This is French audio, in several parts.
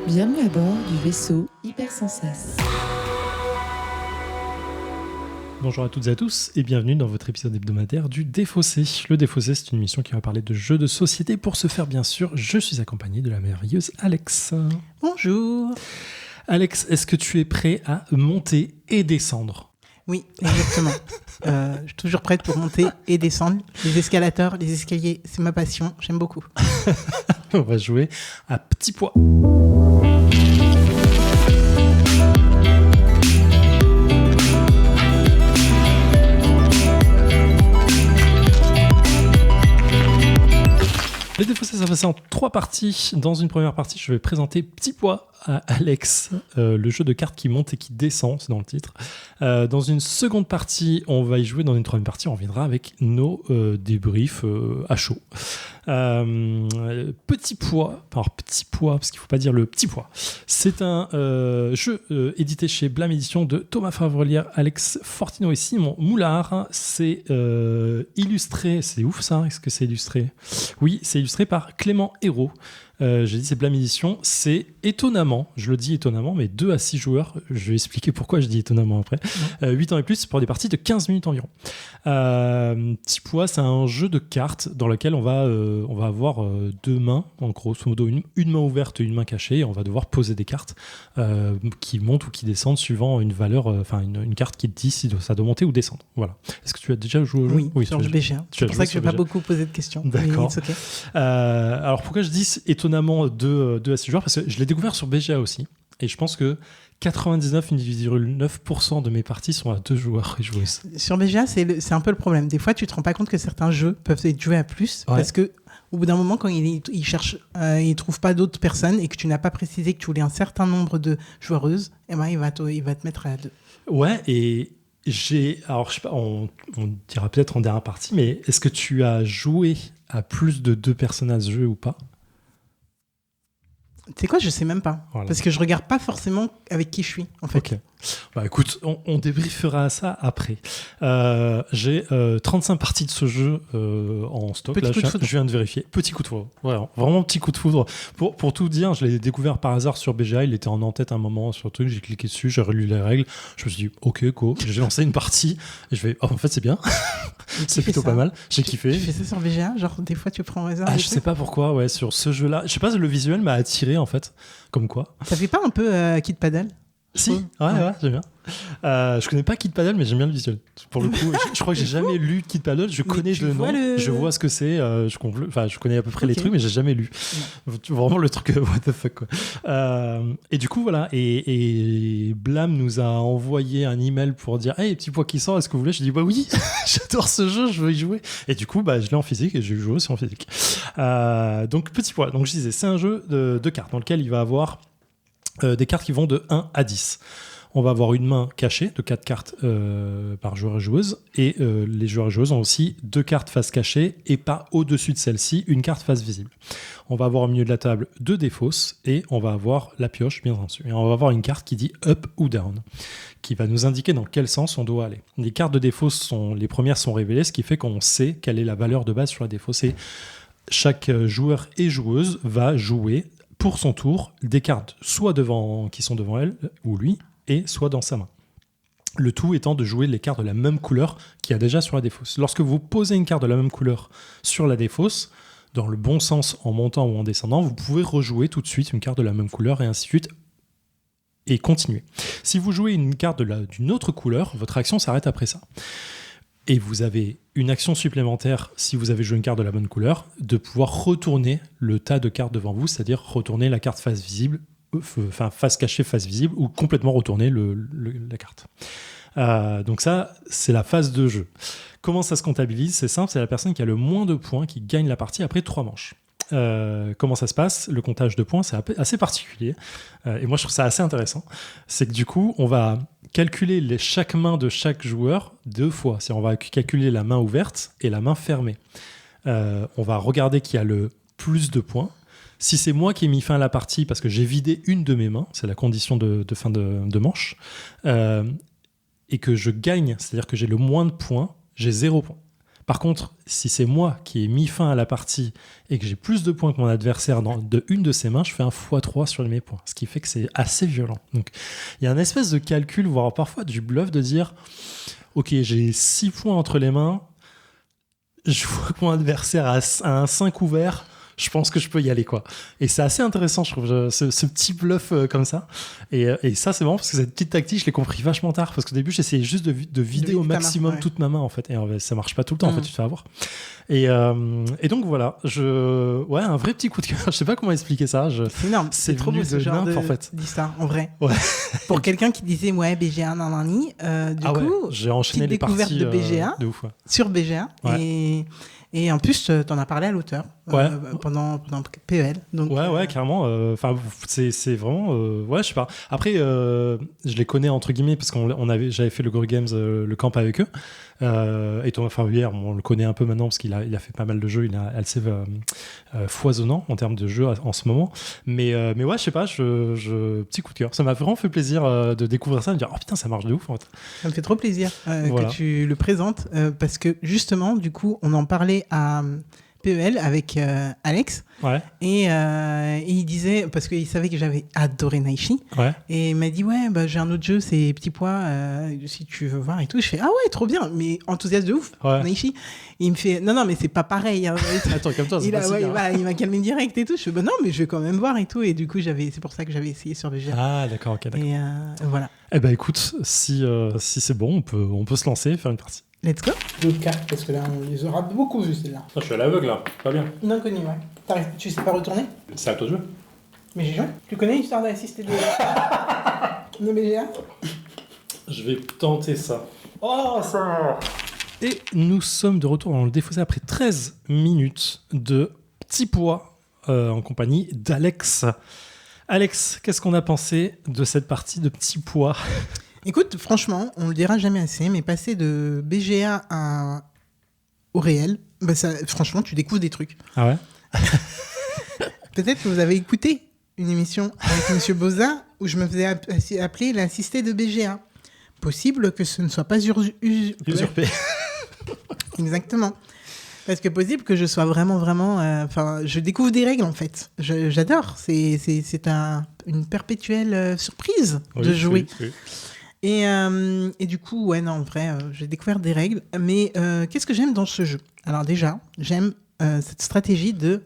Bienvenue à bord du vaisseau Hypersensas. Bonjour à toutes et à tous et bienvenue dans votre épisode hebdomadaire du Défaussé. Le Défaussé, c'est une émission qui va parler de jeux de société. Pour ce faire, bien sûr, je suis accompagné de la merveilleuse Alex. Bonjour. Alex, est-ce que tu es prêt à monter et descendre ? Oui, exactement. Je suis toujours prête pour monter et descendre. Les escalators, les escaliers, c'est ma passion. J'aime beaucoup. On va jouer à petit pois. Le Défaussé, ça va passer en 3 parties. Dans une première partie, je vais présenter Petit Pois à Alex, le jeu de cartes qui monte et qui descend, c'est dans le titre. Dans une seconde partie, on va y jouer. Dans une troisième partie, on reviendra avec nos débriefs à chaud. Petit Pois, alors Petit Pois, parce qu'il ne faut pas dire le Petit Pois. C'est un jeu édité chez Blam Édition de Thomas Favrelière, Alex Fortino et Simon Moulard. C'est illustré, c'est ouf ça, est-ce que c'est illustré ? Oui, c'est illustré par Clément Hérault. J'ai dit c'est Blam Édition, c'est étonnamment, je le dis étonnamment, mais 2 à 6 joueurs, je vais expliquer pourquoi je dis étonnamment après, 8 ans et plus pour des parties de 15 minutes environ. Petit Pois, c'est un jeu de cartes dans lequel on va avoir 2 mains, en grosso modo une main ouverte et une main cachée, et on va devoir poser des cartes qui montent ou qui descendent suivant une valeur, une carte qui te dit si ça doit monter ou descendre. Voilà. Est-ce que tu as déjà joué au jeu ? Oui, sur le BGA. C'est pour ça que je ne vais pas beaucoup poser de questions. D'accord. Okay. Alors pourquoi je dis étonnamment 2 à 6 joueurs ? Parce que je l'ai découvert sur BGA aussi. Et je pense que 99,9% de mes parties sont à 2 joueurs et joueuses. Sur BGA, c'est un peu le problème. Des fois, tu te rends pas compte que certains jeux peuvent être joués à plus. Ouais. Parce que au bout d'un moment, quand ils cherchent, ils trouvent pas d'autres personnes et que tu n'as pas précisé que tu voulais un certain nombre de joueuses, eh ben, il va te mettre à 2. Ouais, et alors je sais pas, on dira peut-être en dernière partie, mais est-ce que tu as joué à plus de 2 personnes à ce jeu ou pas ? Tu sais quoi, je sais même pas. Voilà. Parce que je regarde pas forcément avec qui je suis, en fait. Ok. Bah écoute, on débriefera ça après. J'ai 35 parties de ce jeu en stock. Là, je viens de vérifier. Petit coup de foudre. Ouais, vraiment petit coup de foudre. Pour tout dire, je l'ai découvert par hasard sur BGA. Il était en en-tête un moment sur le truc. J'ai cliqué dessus, j'ai relu les règles. Je me suis dit, ok, go. J'ai lancé une partie. Et je vais, en fait, c'est bien. C'est plutôt pas mal. J'ai kiffé. Tu fais ça sur BGA ? Genre, des fois, tu prends au hasard. Je sais pas pourquoi, ouais, sur ce jeu-là. Je sais pas, le visuel m'a attiré, en fait. Comme quoi. Ça fait pas un peu Kid Paddle ? Si, ouais, j'aime bien. Je connais pas Kid Paddle, mais j'aime bien le visuel. Pour le coup, je crois que j'ai jamais lu Kid Paddle. Je connais le nom, je vois ce que c'est. Je connais à peu près les trucs, mais j'ai jamais lu. Vraiment le truc what the fuck quoi. Et du coup voilà. Et Blam nous a envoyé un email pour dire hey Petit Pois qui sort, est-ce que vous voulez ? Je dis bah oui, j'adore ce jeu, je veux y jouer. Et du coup je l'ai en physique et j'ai joué aussi en physique. Donc Petit Pois. Donc je disais c'est un jeu de cartes dans lequel il va avoir des cartes qui vont de 1 à 10. On va avoir une main cachée de 4 cartes par joueur et joueuse. Et les joueurs et joueuses ont aussi 2 cartes face cachée et pas au-dessus de celle-ci, une carte face visible. On va avoir au milieu de la table 2 défausses et on va avoir la pioche bien ensuite. Et on va avoir une carte qui dit up ou down, qui va nous indiquer dans quel sens on doit aller. Les cartes de défausse, les premières sont révélées, ce qui fait qu'on sait quelle est la valeur de base sur la défausse. Et chaque joueur et joueuse va jouer pour son tour des cartes soit qui sont devant elle ou lui et soit dans sa main. Le tout étant de jouer les cartes de la même couleur qu'il y a déjà sur la défausse. Lorsque vous posez une carte de la même couleur sur la défausse, dans le bon sens en montant ou en descendant, vous pouvez rejouer tout de suite une carte de la même couleur et ainsi de suite et continuer. Si vous jouez une carte d'une autre couleur, votre action s'arrête après ça. Et vous avez une action supplémentaire, si vous avez joué une carte de la bonne couleur, de pouvoir retourner le tas de cartes devant vous, c'est-à-dire retourner la carte face visible, face cachée, face visible, ou complètement retourner la carte. Donc ça, c'est la phase de jeu. Comment ça se comptabilise ? C'est simple, c'est la personne qui a le moins de points qui gagne la partie après 3 manches. Comment ça se passe ? Le comptage de points, c'est assez particulier. Et moi, je trouve ça assez intéressant. C'est que du coup, on va calculer chaque main de chaque joueur 2 fois. On va calculer la main ouverte et la main fermée. On va regarder qui a le plus de points. Si c'est moi qui ai mis fin à la partie parce que j'ai vidé une de mes mains, c'est la condition de fin de manche, et que je gagne, c'est-à-dire que j'ai le moins de points, j'ai 0 points. Par contre, si c'est moi qui ai mis fin à la partie et que j'ai plus de points que mon adversaire de une de ses mains, je fais un x3 sur mes points. Ce qui fait que c'est assez violent. Donc, il y a une espèce de calcul, voire parfois du bluff de dire ok, j'ai 6 points entre les mains, je vois que mon adversaire a un 5 ouvert, je pense que je peux y aller, quoi. Et c'est assez intéressant, je trouve, ce petit bluff comme ça. Et ça, c'est marrant parce que cette petite tactique, je l'ai compris vachement tard. Parce qu'au début, j'essayais juste de vider au maximum toute ma main, en fait. Et ça marche pas tout le temps, en fait, tu te fais avoir. Et donc, voilà. Ouais, un vrai petit coup de cœur. Je sais pas comment expliquer ça. C'est énorme. C'est trop beau ce genre d'histoire, en vrai. Ouais. Pour quelqu'un qui disait, ouais, BGA, nanani, du coup, j'ai enchaîné les découverte parties de BGA, de ouf, sur BGA. Ouais. Et en plus, t'en as parlé à l'auteur pendant PEL. Donc, ouais, carrément. C'est vraiment... ouais, je sais pas. Après, je les connais, entre guillemets, parce j'avais fait le Go Games, le camp avec eux. Et Thomas Farbière, on le connaît un peu maintenant, parce qu'il a fait pas mal de jeux. Il a assez foisonnant en termes de jeux en ce moment. Mais ouais, je sais pas, petit coup de cœur. Ça m'a vraiment fait plaisir de découvrir ça, de me dire, oh putain, ça marche de ouf, en fait. Ça me fait trop plaisir que tu le présentes, parce que justement, du coup, on en parlait à PEL avec Alex. Ouais. Et il disait, parce qu'il savait que j'avais adoré Naishi, et il m'a dit, ouais, bah, j'ai un autre jeu, c'est Petit Pois, si tu veux voir et tout. Je fais, ah ouais, trop bien, mais enthousiaste de ouf, Naishi. Et il me fait, non, mais c'est pas pareil. Hein. Attends, comme toi, c'est il m'a calmé direct et tout. Je fais, bah non, mais je vais quand même voir et tout. Et du coup, c'est pour ça que j'avais essayé sur BGA. Ah, d'accord, ok, d'accord. Et voilà. Eh ben écoute, si c'est bon, on peut se lancer et faire une partie. Let's go. D'autres cartes, parce que là, on les aura beaucoup vues, celle-là. Je suis à l'aveugle, là. Pas bien. Inconnu, ouais. Tu sais pas retourner ? C'est à toi de jouer. Mais j'ai joué. Tu connais l'histoire d'assister de BGA ? Je vais tenter ça. Oh, ça. Et nous sommes de retour dans le défaussé après 13 minutes de Petit Pois en compagnie d'Alex. Alex, qu'est-ce qu'on a pensé de cette partie de Petit Pois ? Écoute, franchement, on le dira jamais assez, mais passer de BGA au réel, bah ça, franchement, tu découvres des trucs. Ah ouais. Peut-être que vous avez écouté une émission avec Monsieur Boza où je me faisais appeler l'assisté de BGA. Possible que ce ne soit pas usurpé. Exactement. Parce que possible que je sois vraiment... je découvre des règles, en fait. J'adore. C'est une perpétuelle surprise de jouer. Oui. Et du coup, ouais, non, en vrai, j'ai découvert des règles. Mais qu'est-ce que j'aime dans ce jeu ? Alors déjà, j'aime cette stratégie de...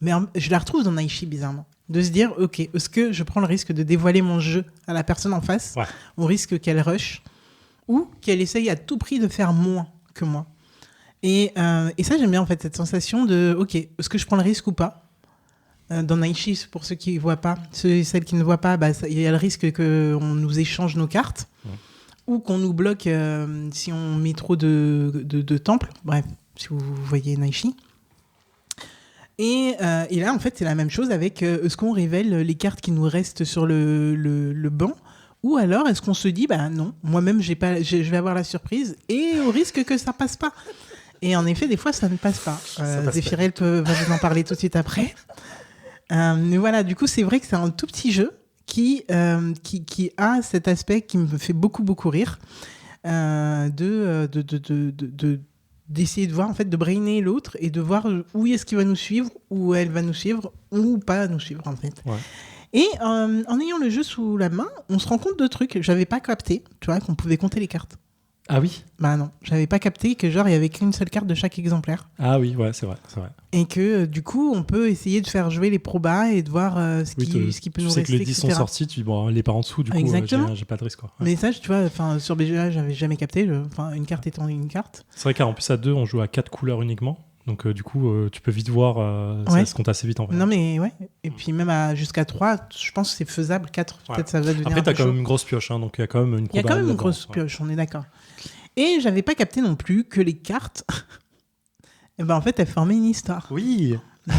Mais je la retrouve dans Naishi, bizarrement. De se dire, ok, est-ce que je prends le risque de dévoiler mon jeu à la personne en face, au risque qu'elle rush, ou qu'elle essaye à tout prix de faire moins que moi. Et ça, j'aime bien, en fait, cette sensation de, ok, est-ce que je prends le risque ou pas ? Dans Naishi, pour ceux qui ne voient pas, celles qui ne voient pas, il y a le risque qu'on nous échange nos cartes, ou qu'on nous bloque si on met trop de temples. Bref, si vous voyez Naishi. Et là, en fait, c'est la même chose avec est-ce qu'on révèle les cartes qui nous restent sur le banc, ou alors est-ce qu'on se dit, bah non, moi-même, je vais avoir la surprise, et au risque que ça passe pas. Et en effet, des fois, ça ne passe pas. Zéphirel va vous en parler tout de suite après. Mais voilà, du coup, c'est vrai que c'est un tout petit jeu qui a cet aspect qui me fait beaucoup, beaucoup rire, d'essayer de voir, en fait, de brainer l'autre et de voir où est-ce qu'il va nous suivre, où elle va nous suivre, ou pas nous suivre, en fait. Ouais. Et en ayant le jeu sous la main, on se rend compte de trucs. J'avais pas capté, tu vois, qu'on pouvait compter les cartes. Ah oui ? Bah non, j'avais pas capté que genre il y avait qu'une seule carte de chaque exemplaire. Ah oui, ouais, c'est vrai. Et que du coup, on peut essayer de faire jouer les probas et de voir ce qui peut nous rester, etc. Tu sais que les 10 sont sortis, tu dis bon, elle est pas en dessous, du coup, j'ai pas de risque, quoi. Ouais. Mais ça, tu vois, sur BGA, j'avais jamais capté, une carte étant une carte. C'est vrai qu'en plus à 2, on joue à 4 couleurs uniquement. Donc du coup, tu peux vite voir, ça se compte assez vite en fait. Non mais ouais, et puis même jusqu'à 3, je pense que c'est faisable, 4, peut-être ça va devenir après, t'as quand même une grosse pioche, hein, donc il y a quand même une probabilité. Il y a quand même une grosse pioche, on est d'accord. Et j'avais pas capté non plus que les cartes, en fait, elles formaient une histoire. Oui.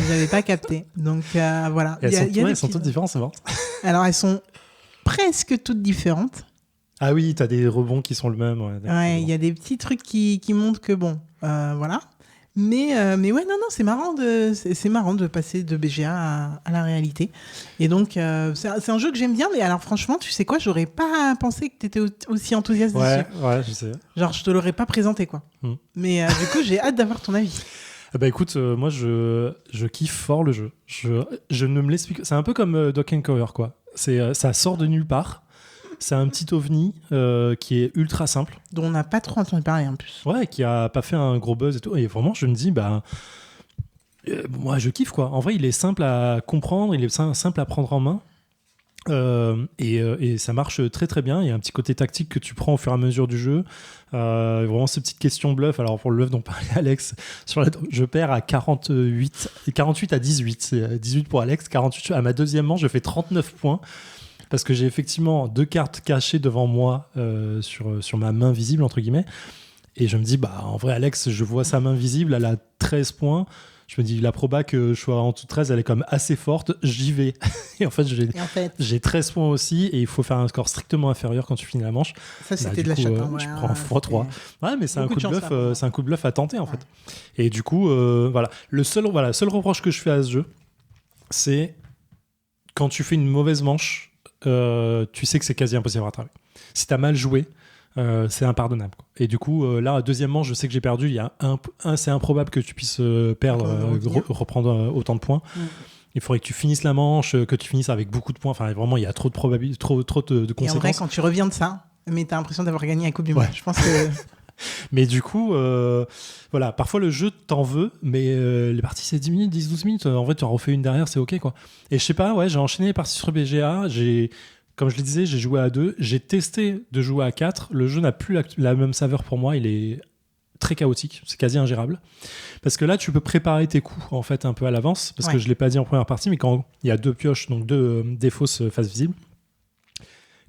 J'avais pas capté. Donc voilà. Elles sont toutes différentes, c'est marrant. Alors elles sont presque toutes différentes. Ah oui, t'as des rebonds qui sont le même. Ouais, il y a des petits trucs qui montrent que bon, voilà. Mais ouais, non, c'est marrant de passer de BGA à la réalité. Et donc, c'est un jeu que j'aime bien, mais alors franchement, tu sais quoi, j'aurais pas pensé que tu étais aussi enthousiaste dessus. Ouais, je sais. Genre, je te l'aurais pas présenté, quoi. Mais du coup, j'ai hâte d'avoir ton avis. Bah écoute, moi je kiffe fort le jeu. Je ne me l'explique. C'est un peu comme Duck and Cover, quoi. Ça sort de nulle part. C'est un petit ovni qui est ultra simple. Dont on n'a pas trop entendu parler en plus. Ouais, qui a pas fait un gros buzz et tout. Et vraiment, je me dis, moi je kiffe, quoi. En vrai, il est simple à comprendre, il est simple à prendre en main. Et ça marche très très bien. Il y a un petit côté tactique que tu prends au fur et à mesure du jeu. Vraiment cette petite question bluff. Alors pour le bluff dont parlait Alex, je perds à 48 à 18. C'est 18 pour Alex, 48 à ma deuxième manche, je fais 39 points. Parce que j'ai effectivement 2 cartes cachées devant moi sur ma main visible, entre guillemets. Et je me dis, en vrai, Alex, je vois sa main visible, elle a 13 points. Je me dis, la proba que je sois en dessous de 13, elle est quand même assez forte, j'y vais. Et en fait, j'ai 13 points aussi, et il faut faire un score strictement inférieur quand tu finis la manche. Ça, c'était de la chatte. Je prends x3. Ouais, mais c'est un coup de bluff à tenter, en fait. Et du coup, voilà. Le seul reproche que je fais à ce jeu, c'est quand tu fais une mauvaise manche, tu sais que c'est quasi impossible à rattraper. Si t'as mal joué, c'est impardonnable, quoi. Et du coup, là, deuxièmement, je sais que j'ai perdu. Il y a c'est improbable que tu puisses perdre, reprendre autant de points. Il faudrait que tu finisses la manche, que tu finisses avec beaucoup de points. Enfin, vraiment, il y a trop de probabilités, trop de conséquences. Et en vrai, quand tu reviens de ça, mais t'as l'impression d'avoir gagné la Coupe du Monde. Je pense que... Mais du coup, voilà, parfois le jeu t'en veut, mais les parties c'est 10 minutes, 10-12 minutes. En vrai, tu en refais une derrière, c'est ok, quoi. Et je sais pas, j'ai enchaîné les parties sur BGA. Comme je le disais, j'ai joué à 2. J'ai testé de jouer à 4. Le jeu n'a plus la même saveur pour moi. Il est très chaotique. C'est quasi ingérable. Parce que là, tu peux préparer tes coups en fait un peu à l'avance. Parce que je l'ai pas dit en première partie, mais quand il y a 2 pioches, donc 2 défausses face visible.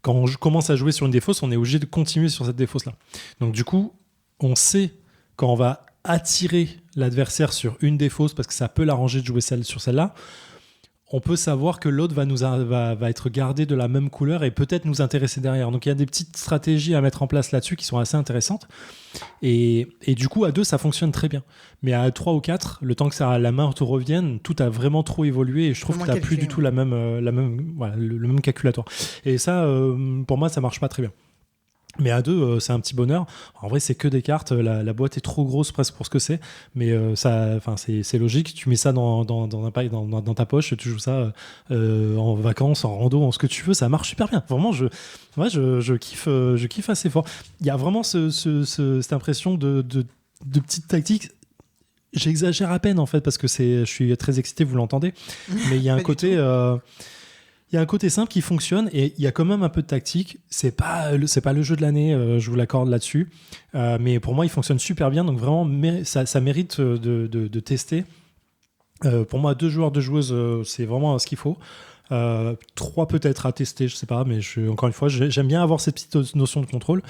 Quand je commence à jouer sur une défausse, on est obligé de continuer sur cette défausse-là. Donc du coup, on sait quand on va attirer l'adversaire sur une défausse, parce que ça peut l'arranger de jouer sur celle-là, on peut savoir que l'autre va être gardé de la même couleur et peut-être nous intéresser derrière. Donc il y a des petites stratégies à mettre en place là-dessus qui sont assez intéressantes. Et du coup, à 2, ça fonctionne très bien. Mais à 3 ou 4, le temps que la main te revienne, tout a vraiment trop évolué et je trouve que tu n'as plus du tout le même calculatoire. Et ça, pour moi, ça marche pas très bien. Mais à 2, c'est un petit bonheur. En vrai, c'est que des cartes. La boîte est trop grosse presque pour ce que c'est. Mais c'est logique. Tu mets ça dans ta poche. Tu joues ça en vacances, en rando, en ce que tu veux. Ça marche super bien. Vraiment, je kiffe assez fort. Il y a vraiment cette impression de petite tactique. J'exagère à peine, en fait, parce que je suis très excité, vous l'entendez. Mais il y a un côté... Il y a un côté simple qui fonctionne et il y a quand même un peu de tactique. C'est pas le jeu de l'année, je vous l'accorde là-dessus. Mais pour moi, il fonctionne super bien. Donc vraiment, ça mérite de tester. Pour moi, 2 joueurs, 2 joueuses, c'est vraiment ce qu'il faut. 3 peut-être à tester, je sais pas, mais encore une fois, j'aime bien avoir cette petite notion de contrôle.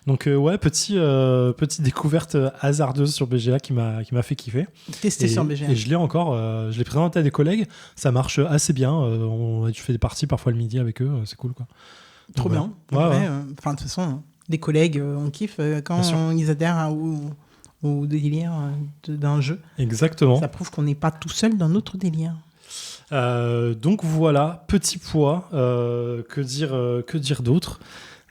Donc petite découverte hasardeuse sur BGA qui m'a fait kiffer. Tester sur BGA. Et je l'ai présenté à des collègues, ça marche assez bien. Tu fais des parties parfois le midi avec eux, c'est cool, quoi. Trop bien. De toute façon, des collègues, on kiffe quand ils adhèrent au délire d'un jeu. Exactement. Ça prouve qu'on n'est pas tout seul dans notre délire. Donc voilà, petit poids, que dire d'autre,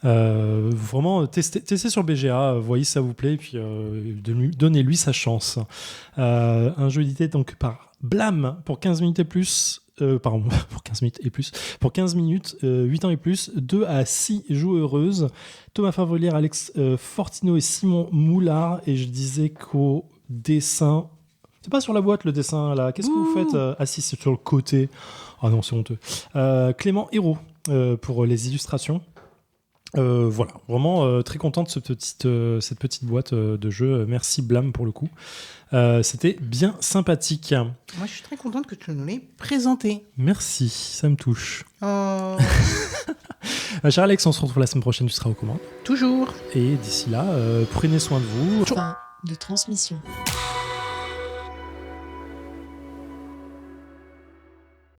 vraiment testez sur BGA, voyez si ça vous plaît et puis donnez-lui sa chance. Un jeu édité donc par Blam pour 15 minutes et plus, pour 15 minutes et plus, pour 15 minutes, 8 ans et plus, 2 à 6 joueuses, Thomas Favolière, Alex Fortino et Simon Moulard. Et je disais qu'au dessin, c'est pas sur la boîte le dessin là. Qu'est-ce que vous faites? Ah si, c'est sur le côté. Ah non, c'est honteux. Clément Hérault pour les illustrations. Voilà, vraiment très content de cette petite boîte de jeu. Merci Blam pour le coup. C'était bien sympathique. Moi, je suis très contente que tu nous l'aies présenté. Merci, ça me touche. Oh. Cher Alex, on se retrouve la semaine prochaine. Tu seras aux commandes. Toujours. Et d'ici là, prenez soin de vous. Fin de transmission.